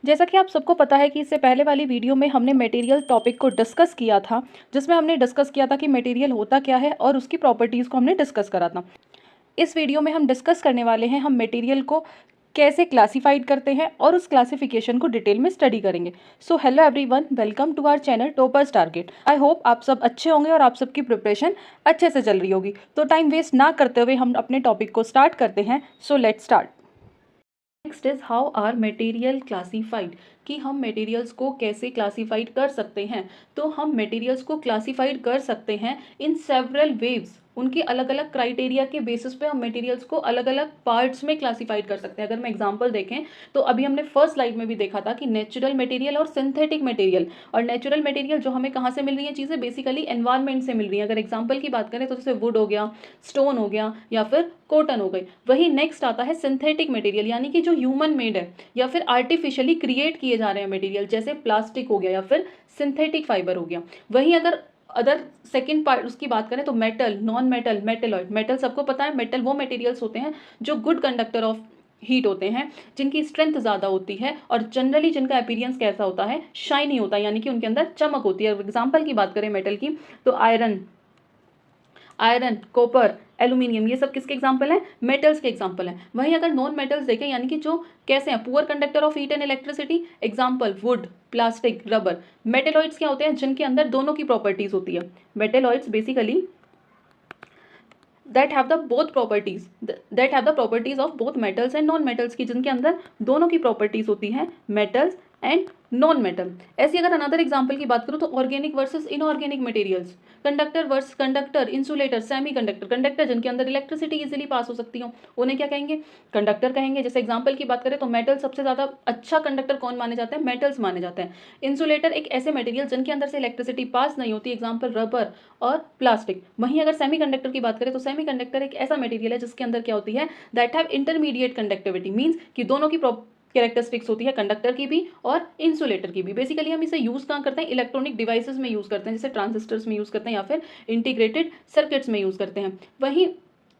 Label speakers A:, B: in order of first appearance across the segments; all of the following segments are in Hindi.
A: जैसा कि आप सबको पता है कि इससे पहले वाली वीडियो में हमने मटेरियल टॉपिक को डिस्कस किया था, जिसमें हमने डिस्कस किया था कि मटेरियल होता क्या है और उसकी प्रॉपर्टीज़ को हमने डिस्कस करा था। इस वीडियो में हम डिस्कस करने वाले हैं हम मटेरियल को कैसे क्लासिफाइड करते हैं और उस क्लासिफिकेशन को डिटेल में स्टडी करेंगे। So hello everyone, welcome to our channel toppers target. I hope आप सब अच्छे होंगे और आप सबकी प्रिपरेशन अच्छे से चल रही होगी। तो टाइम वेस्ट ना करते हुए हम अपने टॉपिक को स्टार्ट करते हैं। So let's start. Next is how are material classified, कि हम मटेरियल्स को कैसे क्लासीफाइड कर सकते हैं। तो हम मटेरियल्स को क्लासीफाइड कर सकते हैं इन सेवरल वेव्स। उनके अलग अलग क्राइटेरिया के बेसिस पे हम मटेरियल्स को अलग अलग पार्ट्स में क्लासीफाइड कर सकते हैं। अगर मैं एग्जांपल देखें तो अभी हमने फर्स्ट स्लाइड में भी देखा था कि नेचुरल मटेरियल और सिंथेटिक मटेरियल। और नेचुरल मटेरियल जो हमें कहाँ से मिल रही है चीज़ें, बेसिकली एनवायरनमेंट से मिल रही है। अगर एग्जाम्पल की बात करें तो जैसे वुड हो गया, स्टोन हो गया या फिर कॉटन हो गई। वही नेक्स्ट आता है सिंथेटिक मटेरियल, यानी कि जो ह्यूमन मेड है या फिर आर्टिफिशियली क्रिएट किए जा रहे हैं मटेरियल, जैसे प्लास्टिक हो गया या फिर सिंथेटिक फाइबर हो गया। वहीं अदर सेकेंड पार्ट उसकी बात करें तो metal, non metal, metalloid. Metal सबको पता है, मेटल वो मटेरियल्स होते हैं जो गुड कंडक्टर ऑफ हीट होते हैं, जिनकी स्ट्रेंथ ज़्यादा होती है और जनरली जिनका अपीयरेंस कैसा होता है, शाइनी होता है, यानी कि उनके अंदर चमक होती है। एग्जाम्पल की बात करें मेटल की तो आयरन, कॉपर, एल्यूमिनियम, ये सब किसके एग्जाम्पल हैं, मेटल्स के एग्जाम्पल हैं। वहीं अगर नॉन मेटल्स देखें, यानी कि जो कैसे हैं, poor conductor of heat and electricity, example would, plastic, rubber. Metalloids क्या होते हैं, जिनके अंदर दोनों की प्रॉपर्टीज होती है। Metalloids basically that have the properties of both metals and non metals, की जिनके अंदर दोनों की प्रॉपर्टीज होती हैं, मेटल्स एंड नॉन मेटल। ऐसी अगर अनदर एग्जांपल की बात करूँ तो organic versus inorganic materials, conductor versus conductor, insulator, semi conductor. Conductor जिनके अंदर इलेक्ट्रिसिटी इजीली पास हो सकती हो, उन्हें क्या कहेंगे, कंडक्टर कहेंगे। जैसे एग्जांपल की बात करें तो मेटल सबसे ज़्यादा अच्छा कंडक्टर कौन माने जाते हैं, मेटल्स माने जाते हैं। इंसुलेटर एक ऐसे मटेरियल जिनके अंदर से इलेक्ट्रिसिटी पास नहीं होती, एग्जाम्पल रबर और प्लास्टिक। वहीं अगर सेमी कंडक्टर की बात करें तो सेमी कंडक्टर एक ऐसा मटेरियल है जिसके अंदर क्या होती है, that have intermediate conductivity, means कि दोनों की कैरेक्टरिस्टिक्स होती है, कंडक्टर की भी और इंसुलेटर की भी। बेसिकली हम इसे यूज कहाँ करते हैं, इलेक्ट्रॉनिक डिवाइसेस में यूज करते हैं, जैसे ट्रांजिस्टर्स में यूज करते हैं या फिर इंटीग्रेटेड सर्किट्स में यूज करते हैं। वहीं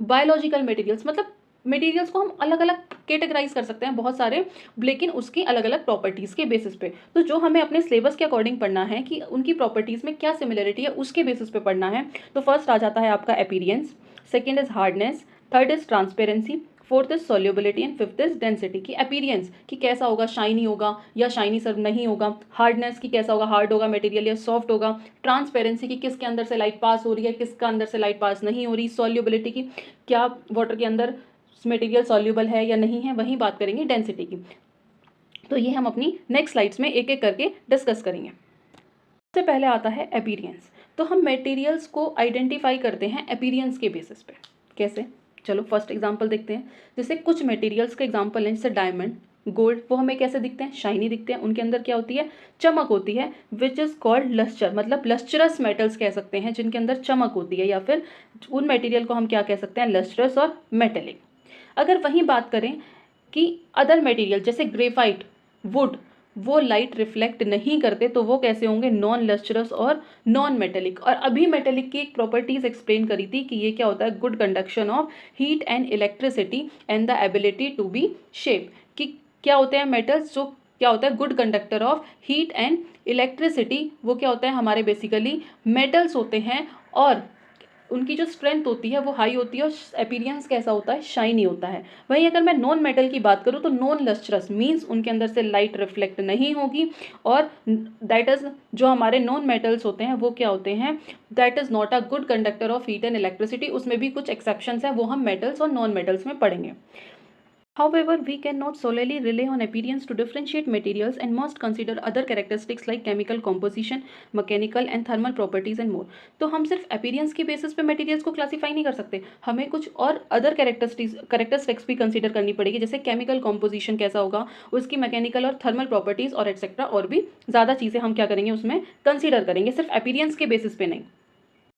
A: बायोलॉजिकल मटेरियल्स, मतलब मटेरियल्स को हम अलग अलग कैटेगराइज कर सकते हैं बहुत सारे, लेकिन उसकी अलग अलग प्रॉपर्टीज के बेसिस पे। तो जो हमें अपने सिलेबस के अकॉर्डिंग पढ़ना है कि उनकी प्रॉपर्टीज में क्या सिमिलरिटी है, उसके बेसिस पे पढ़ना है। तो फर्स्ट आ जाता है आपका appearance, second is hardness, third is transparency, fourth is solubility and fifth is density. की अपीयरेंस कि कैसा होगा, शाइनी होगा या शाइनी सर नहीं होगा। हार्डनेस की कैसा होगा, हार्ड होगा मटेरियल या सॉफ्ट होगा। ट्रांसपेरेंसी की किसके अंदर से लाइट पास हो रही है, किसका अंदर से लाइट पास नहीं हो रही। सॉल्युबिलिटी की क्या वाटर के अंदर मटेरियल सॉल्युबल है या नहीं है। वहीं बात करेंगे डेंसिटी की। तो ये हम अपनी नेक्स्ट स्लाइड्स में एक एक करके डिस्कस करेंगे। सबसे पहले आता है अपीयरेंस। तो हम मटेरियल्स को आइडेंटिफाई करते हैं अपीयरेंस के बेसिस पे। कैसे, चलो फर्स्ट एग्जांपल देखते हैं। जैसे कुछ मटेरियल्स के एग्जांपल हैं, जैसे डायमंड, गोल्ड, वो हमें कैसे दिखते हैं, शाइनी दिखते हैं। उनके अंदर क्या होती है, चमक होती है, विच इज़ कॉल्ड लस्टर, मतलब लस्टरस मेटल्स कह सकते हैं, जिनके अंदर चमक होती है, या फिर उन मटेरियल को हम क्या कह सकते हैं, लस्टरस और मेटेलिक। अगर वहीं बात करें कि अदर मटेरियल जैसे ग्रेफाइट, वुड, वो लाइट रिफ्लेक्ट नहीं करते, तो वो कैसे होंगे, नॉन लस्टरस और नॉन मेटेलिक। और अभी मेटेलिक की एक प्रॉपर्टीज एक्सप्लेन करी थी कि ये क्या होता है, good conduction of heat and electricity and the ability to be shape. कि क्या होते हैं मेटल्स, जो क्या होता है, good conductor of heat and electricity, वो क्या होता है, हमारे बेसिकली मेटल्स होते हैं। और उनकी जो स्ट्रेंथ होती है वो हाई होती है और अपीयरेंस कैसा होता है, शाइनी होता है। वहीं अगर मैं नॉन मेटल की बात करूँ तो नॉन लस्ट्रस मींस उनके अंदर से लाइट रिफ्लेक्ट नहीं होगी। और दैट इज जो हमारे नॉन मेटल्स होते हैं वो क्या होते हैं, that is not a good conductor of heat and electricity. उसमें भी कुछ एक्सेप्शंस हैं, वो हम मेटल्स और नॉन मेटल्स में पढ़ेंगे। However, we cannot solely rely on appearance to differentiate materials and must consider other characteristics like chemical composition, mechanical and thermal properties and more. तो हम सिर्फ appearance के basis पे materials को classify नहीं कर सकते, हमें कुछ और other characteristics भी consider करनी पड़ेगी, जैसे chemical composition कैसा होगा, उसकी mechanical और thermal properties और etc. और भी ज़्यादा चीज़ें हम क्या करेंगे उसमें consider करेंगे, सिर्फ appearance के basis पे नहीं।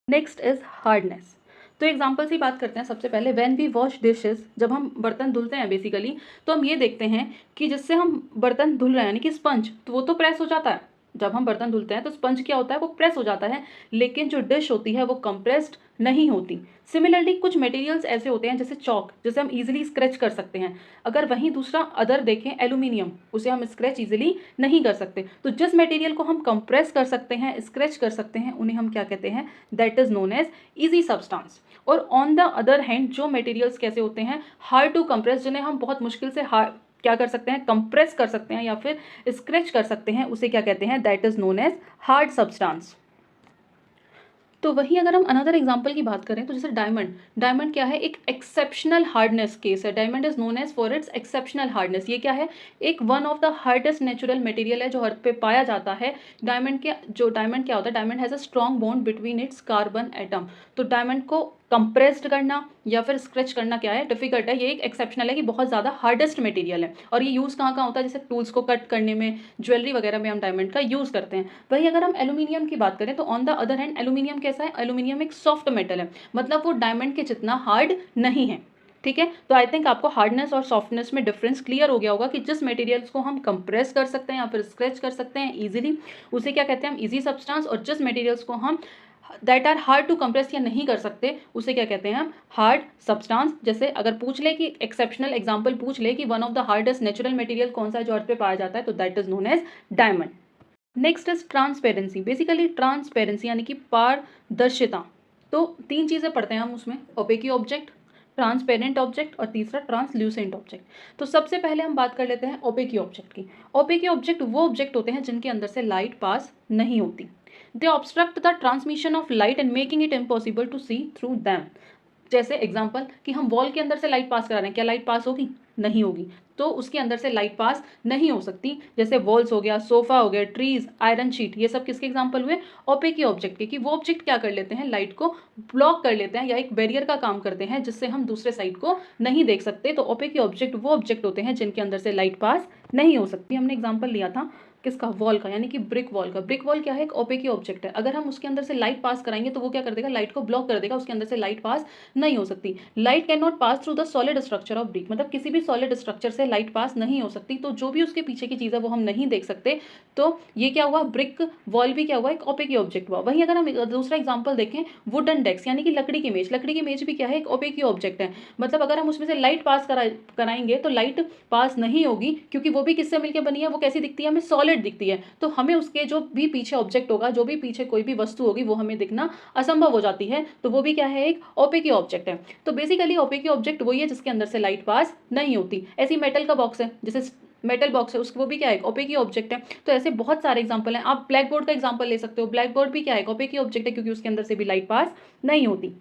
A: Next is hardness. तो एग्जाम्पल से बात करते हैं। सबसे पहले व्हेन वी वॉश डिशेस, जब हम बर्तन धुलते हैं बेसिकली, तो हम ये देखते हैं कि जिससे हम बर्तन धुल रहे हैं, यानी कि स्पंज, तो वो तो प्रेस हो जाता है जब हम बर्तन धुलते हैं तो स्पंज क्या होता है, वो प्रेस हो जाता है, लेकिन जो डिश होती है वो कंप्रेस्ड नहीं होती। सिमिलरली कुछ मटेरियल्स ऐसे होते हैं जैसे चॉक, जिसे हम इजीली स्क्रैच कर सकते हैं। अगर वहीं दूसरा अदर देखें एल्यूमिनियम, उसे हम स्क्रैच इजीली नहीं कर सकते। तो जिस मटेरियल को हम कंप्रेस कर सकते हैं, स्क्रैच कर सकते हैं, उन्हें हम क्या कहते हैं, that is known as easy substance. और ऑन द अदर हैंड जो मटेरियल्स कैसे होते हैं, हार्ड टू कंप्रेस, जिन्हें हम बहुत मुश्किल से क्या कर सकते हैं, कंप्रेस कर सकते हैं या फिर स्क्रैच कर सकते हैं, उसे क्या कहते हैं, that is known as hard substance. तो वही अगर हम अनदर एग्जांपल की बात करें तो जैसे डायमंड, डायमंड क्या है, एक एक्सेप्शनल हार्डनेस केस है। Diamond is known as for its exceptional hardness. ये क्या है, एक one of the hardest natural material है जो अर्थ पे पाया जाता है। डायमंड क्या होता है, diamond has a strong bond between its carbon atom. तो डायमंड को कंप्रेस्ड करना या फिर स्क्रैच करना क्या है, डिफिकल्ट है। ये एक एक्सेप्शनल है कि बहुत ज़्यादा हार्डेस्ट मटेरियल है। और ये यूज़ कहाँ होता है, जैसे टूल्स को कट करने में, ज्वेलरी वगैरह में हम डायमंड का यूज़ करते हैं। वही अगर हम एल्यूमिनियम की बात करें तो on the other hand aluminium कैसा है, एल्यूमिनियम एक सॉफ्ट मेटल है, मतलब वो डायमंड के जितना हार्ड नहीं है। ठीक है, तो आई थिंक आपको हार्डनेस और सॉफ्टनेस में डिफरेंस क्लियर हो गया होगा कि जिस मटेरियल्स को हम कंप्रेस कर सकते हैं या फिर स्क्रैच कर सकते हैं इजीली, उसे क्या कहते हैं हम, इजी सब्सटेंस। और जिस मटेरियल्स को हम that are hard to compress या नहीं कर सकते, उसे क्या कहते हैं हम, हार्ड सब्सटेंस। जैसे अगर पूछ ले कि एक्सेप्शनल एग्जांपल पूछ ले कि one of the hardest natural material कौन सा है जो अर्थ पे पाया जाता है, तो that is known as diamond. Next is transparency. Basically transparency यानी कि पारदर्शिता। तो तीन चीज़ें पढ़ते हैं हम उसमें, ओपेकी ऑब्जेक्ट, ट्रांसपेरेंट ऑब्जेक्ट और तीसरा ट्रांसल्यूसेंट ऑब्जेक्ट। तो सबसे पहले हम बात कर लेते हैं ओपेकी ऑब्जेक्ट की। ओपेकी ऑब्जेक्ट वो ऑब्जेक्ट होते हैं जिनके अंदर से लाइट पास नहीं होती। They obstruct the transmission of light and making it impossible to see through them. जैसे एग्जांपल कि हम वॉल के अंदर से लाइट पास करा रहे हैं, क्या लाइट पास होगी, नहीं होगी। तो उसके अंदर से लाइट पास नहीं हो सकती। जैसे वॉल्स हो गया, सोफा हो गया, ट्रीज, आयरन शीट, ये सब किसके एग्जांपल हुए, ओपेकी ऑब्जेक्ट के। कि वो ऑब्जेक्ट क्या कर लेते हैं, लाइट को ब्लॉक कर लेते हैं या एक बैरियर का काम करते हैं जिससे हम दूसरे साइड को नहीं देख सकते। तो ओपेकी ऑब्जेक्ट वो ऑब्जेक्ट होते हैं जिनके अंदर से लाइट पास नहीं हो सकती। हमने एग्जाम्पल लिया था किसका, वॉल का, यानी कि ब्रिक वॉल का। ब्रिक वॉल क्या है, एक ओपेकी ऑब्जेक्ट है। अगर हम उसके अंदर से लाइट पास कराएंगे तो वो क्या कर देगा, लाइट को ब्लॉक कर देगा, उसके अंदर से लाइट पास नहीं हो सकती। Light can not pass through the solid structure of brick, मतलब किसी भी सॉलिड स्ट्रक्चर से लाइट पास नहीं हो सकती। तो जो भी उसके पीछे की चीज़ है वो हम नहीं देख सकते। तो ये क्या हुआ, ब्रिक वॉल भी क्या हुआ, एक ओपेकी ऑब्जेक्ट हुआ। वहीं अगर हम दूसरा एग्जाम्पल देखें, वुडन डेस्क यानी कि लकड़ी की मेज। लकड़ी की मेज भी क्या है, एक ओपेकी ऑब्जेक्ट है। मतलब अगर हम उसमें से लाइट पास कराएंगे तो लाइट पास नहीं होगी, क्योंकि वो भी किससे मिलकर बनी है, वो कैसी दिखती है, हमें सॉलिड दिखती है। तो हमें उसके जो भी पीछे ऑब्जेक्ट होगा, जो भी पीछे कोई भी वस्तु होगी, वो हमें दिखना असंभव हो जाती है। तो वो भी क्या है, एक ओपेकी ऑब्जेक्ट है। तो बेसिकली ओपेकी ऑब्जेक्ट वही है जिसके अंदर से लाइट पास नहीं होती। ऐसी मेटल का बॉक्स है, जैसे मेटल बॉक्स है, उसको वो भी क्या है, ओपेकी ऑब्जेक्ट है। तो ऐसे बहुत सारे एग्जांपल हैं। आप ब्लैक बोर्ड का एग्जांपल ले सकते हो। ब्लैक बोर्ड भी क्या है, ओपेकी ऑब्जेक्ट है, क्योंकि उसके अंदर से भी लाइट पास नहीं होती।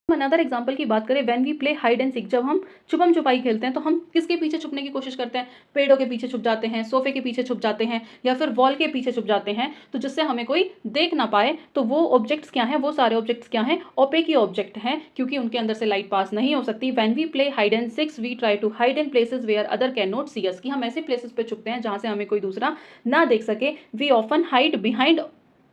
A: अनदर एग्जाम्पल की बात करें, when we play hide and seek, जब हम छुपम छुपाई खेलते हैं तो हम किसके पीछे छुपने की कोशिश करते हैं, पेड़ों के पीछे छुप जाते हैं, सोफे के पीछे छुप जाते हैं, या फिर वॉल के पीछे छुप जाते हैं, तो जिससे हमें कोई देख ना पाए। तो वो ऑब्जेक्ट्स क्या हैं, वो सारे ऑब्जेक्ट्स क्या हैं, ओपेकी ऑब्जेक्ट हैं, क्योंकि उनके अंदर से लाइट पास नहीं हो सकती। When we play hide and seek we try to hide in places where other can not see us, कि हम ऐसे प्लेसेस पे छुपते हैं जहां से हमें कोई दूसरा ना देख सके। We often hide behind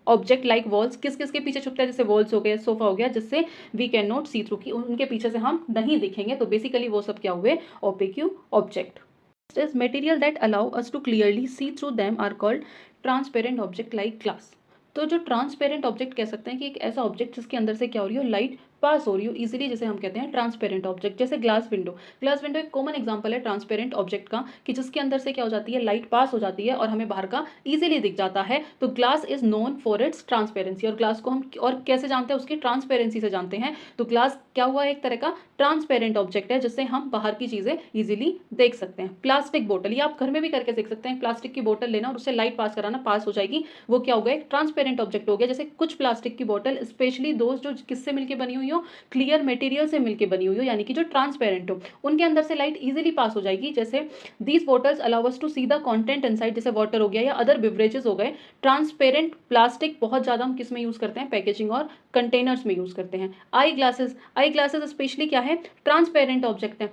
A: object like walls, किस किस के पीछे छुपता है, जैसे वॉल्स हो गए, सोफा हो गया, जिससे we can not see through, की उनके पीछे से हम नहीं दिखेंगे। तो बेसिकली वो सब क्या हुए, opaque object. Is material that allow us to clearly see through them are called transparent object like glass. तो जो ट्रांसपेरेंट ऑब्जेक्ट कह सकते हैं कि एक ऐसा ऑब्जेक्ट जिसके अंदर से क्या हो रही हो, लाइट पास हो रही हो इजीली, जैसे हम कहते हैं ट्रांसपेरेंट ऑब्जेक्ट। जैसे ग्लास विंडो, ग्लास विंडो एक कॉमन एग्जांपल है ट्रांसपेरेंट ऑब्जेक्ट का, कि जिसके अंदर से क्या हो जाती है, लाइट पास हो जाती है और हमें बाहर का इजीली दिख जाता है। तो glass is known for its transparency. और ग्लास को हम और कैसे जानते हैं, उसकी ट्रांसपेरेंसी से जानते हैं। तो ग्लास क्या हुआ, एक तरह का ट्रांसपेरेंट ऑब्जेक्ट है जिससे हम बाहर की चीजें इजीली देख सकते हैं। प्लास्टिक बोतल, ये आप घर में भी करके देख सकते हैं। प्लास्टिक की बोतल लेना और उससे लाइट पास कराना, पास हो जाएगी, वो क्या हो गया, एक ट्रांसपेरेंट ऑब्जेक्ट हो गया। जैसे कुछ प्लास्टिक की बोतल, स्पेशली दोस्त जो किससे मिलकर बनी हुई हो, क्लियर मटेरियल से मिलकर बनी हुई हो, यानी कि जो ट्रांसपेरेंट हो, उनके अंदर से लाइट इजीली पास हो जाएगी। जैसे these bottles allow us to see the content inside, जैसे वाटर हो गया या अदर बिवरेजेस हो गए। ट्रांसपेरेंट प्लास्टिक बहुत ज्यादा हम किस में यूज करते हैं, पैकेजिंग और कंटेनर्स में यूज करते हैं। Eye glasses, eye glasses specially क्या है, ट्रांसपेरेंट ऑब्जेक्ट है।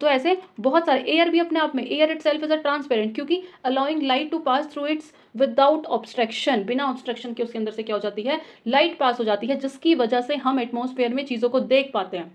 A: तो ऐसे बहुत सारे, एयर भी अपने आप में, air itself is a transparent, क्योंकि allowing light to pass through its without obstruction, बिना ऑब्स्ट्रक्शन के उसके अंदर से क्या हो जाती है, लाइट पास हो जाती है, जिसकी वजह से हम एटमॉस्फेयर में चीजों को देख पाते हैं।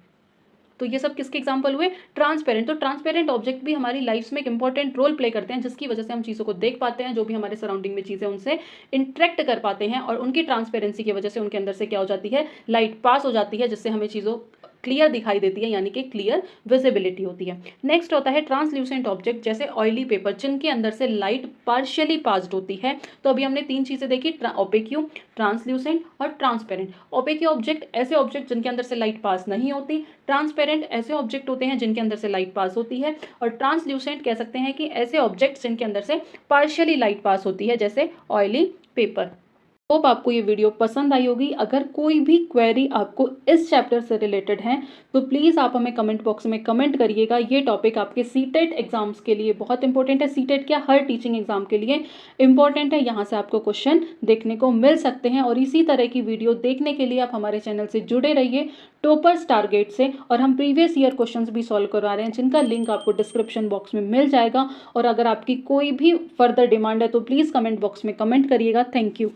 A: तो ये सब किसके एग्जाम्पल हुए? ट्रांसपेरेंट। तो ट्रांसपेरेंट ऑब्जेक्ट भी हमारी लाइफ में एक इंपॉर्टेंट रोल प्ले करते हैं, जिसकी वजह से हम चीज़ों को देख पाते हैं, जो भी हमारे सराउंडिंग में चीज़ें उनसे इंटरेक्ट कर पाते हैं, और उनकी ट्रांसपेरेंसी की वजह से उनके अंदर से क्या हो जाती है? लाइट पास हो जाती है, जिससे हमें चीज़ों क्लियर दिखाई देती है, यानी कि क्लियर विजिबिलिटी होती है। नेक्स्ट होता है ट्रांसल्यूसेंट ऑब्जेक्ट, जैसे ऑयली पेपर, जिनके अंदर से लाइट पार्शियली पास्ड होती है। तो अभी हमने 3 चीज़ें देखी, ओपेक्यू, ट्रांसल्यूसेंट और ट्रांसपेरेंट। ओपेक्यू ऑब्जेक्ट ऐसे ऑब्जेक्ट जिनके अंदर से लाइट पास नहीं होती, ट्रांसपेरेंट ऐसे ऑब्जेक्ट होते हैं जिनके अंदर से लाइट पास होती है, और ट्रांसल्यूसेंट कह सकते हैं कि ऐसे ऑब्जेक्ट जिनके अंदर से पार्शियली लाइट पास होती है, जैसे ऑयली पेपर। होप आपको ये वीडियो पसंद आई होगी। अगर कोई भी क्वेरी आपको इस चैप्टर से रिलेटेड है तो प्लीज़ आप हमें कमेंट बॉक्स में कमेंट करिएगा। ये टॉपिक आपके सीटेट एग्जाम्स के लिए बहुत इंपॉर्टेंट है। सीटेट क्या, हर टीचिंग एग्जाम के लिए इंपॉर्टेंट है। यहाँ से आपको क्वेश्चन देखने को मिल सकते हैं, और इसी तरह की वीडियो देखने के लिए आप हमारे चैनल से जुड़े रहिए टॉपर्स टारगेट से। और हम प्रीवियस ईयर क्वेश्चंस भी सॉल्व करवा रहे हैं, जिनका लिंक आपको डिस्क्रिप्शन बॉक्स में मिल जाएगा। और अगर आपकी कोई भी फर्दर डिमांड है तो प्लीज़ कमेंट बॉक्स में कमेंट करिएगा। Thank you.